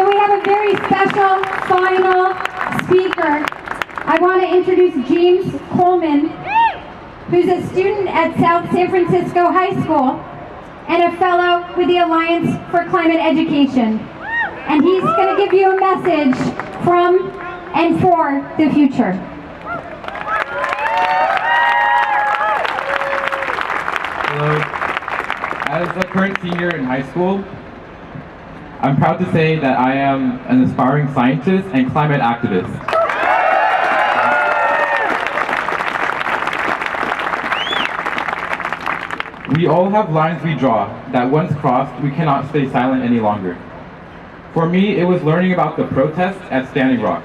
we have a very special final speaker. I want to introduce James Coleman, who's a student at South San Francisco High School and a fellow with the Alliance for Climate Education. And he's going to give you a message from and for the future. Hello. As a current senior in high school, I'm proud to say that I am an aspiring scientist and climate activist. We all have lines we draw that once crossed, we cannot stay silent any longer. For me, it was learning about the protests at Standing Rock,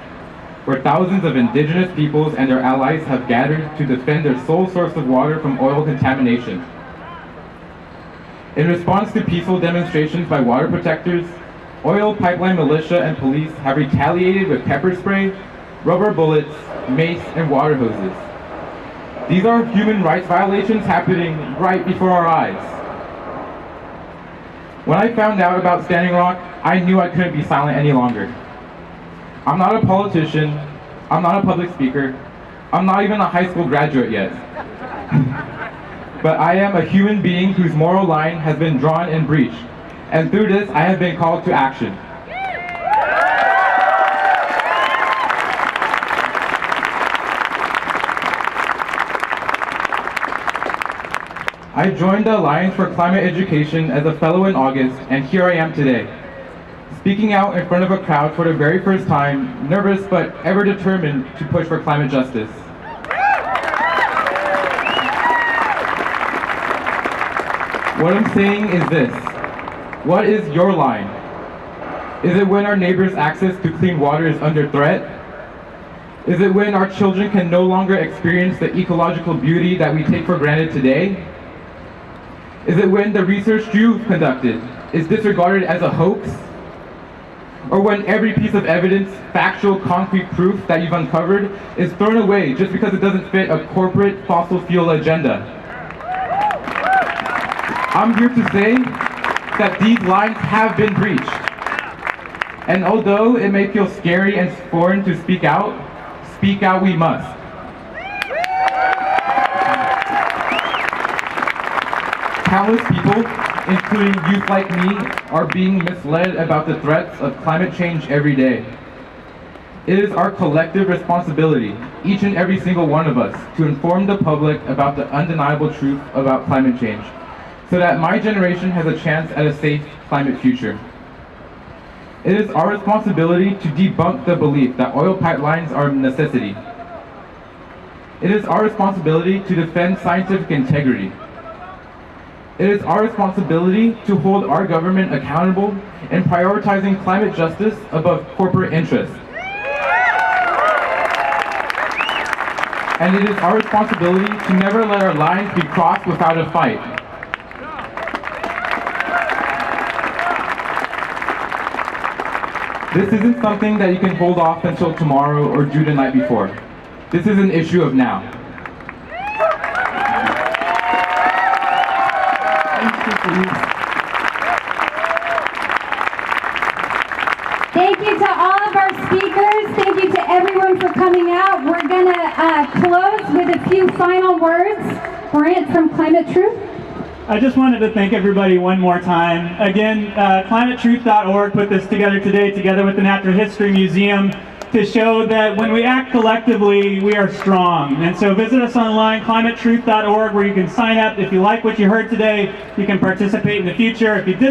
where thousands of indigenous peoples and their allies have gathered to defend their sole source of water from oil contamination. In response to peaceful demonstrations by water protectors, oil pipeline militia and police have retaliated with pepper spray, rubber bullets, mace, and water hoses. These are human rights violations happening right before our eyes. When I found out about Standing Rock, I knew I couldn't be silent any longer. I'm not a politician, I'm not a public speaker, I'm not even a high school graduate yet. But I am a human being whose moral line has been drawn and breached, and through this I have been called to action. I joined the Alliance for Climate Education as a fellow in August, and here I am today, speaking out in front of a crowd for the very first time, nervous but ever determined to push for climate justice. What I'm saying is this: what is your line? Is it when our neighbors' access to clean water is under threat? Is it when our children can no longer experience the ecological beauty that we take for granted today? Is it when the research you've conducted is disregarded as a hoax? Or when every piece of evidence, factual, concrete proof that you've uncovered is thrown away just because it doesn't fit a corporate fossil fuel agenda? I'm here to say that these lines have been breached. And although it may feel scary and foreign to speak out we must. Countless people, including youth like me, are being misled about the threats of climate change every day. It is our collective responsibility, each and every single one of us, to inform the public about the undeniable truth about climate change, so that my generation has a chance at a safe climate future. It is our responsibility to debunk the belief that oil pipelines are a necessity. It is our responsibility to defend scientific integrity. It is our responsibility to hold our government accountable in prioritizing climate justice above corporate interests. And it is our responsibility to never let our lines be crossed without a fight. This isn't something that you can hold off until tomorrow or do the night before. This is an issue of now. Thank you to all of our speakers. Thank you to everyone for coming out. We're going to close with a few final words. Brant from Climate Truth. I just wanted to thank everybody one more time. Again, climatetruth.org put this together today, together with the Natural History Museum, to show that when we act collectively, we are strong. And so visit us online, climatetruth.org, where you can sign up. If you like what you heard today, you can participate in the future. If you didn't,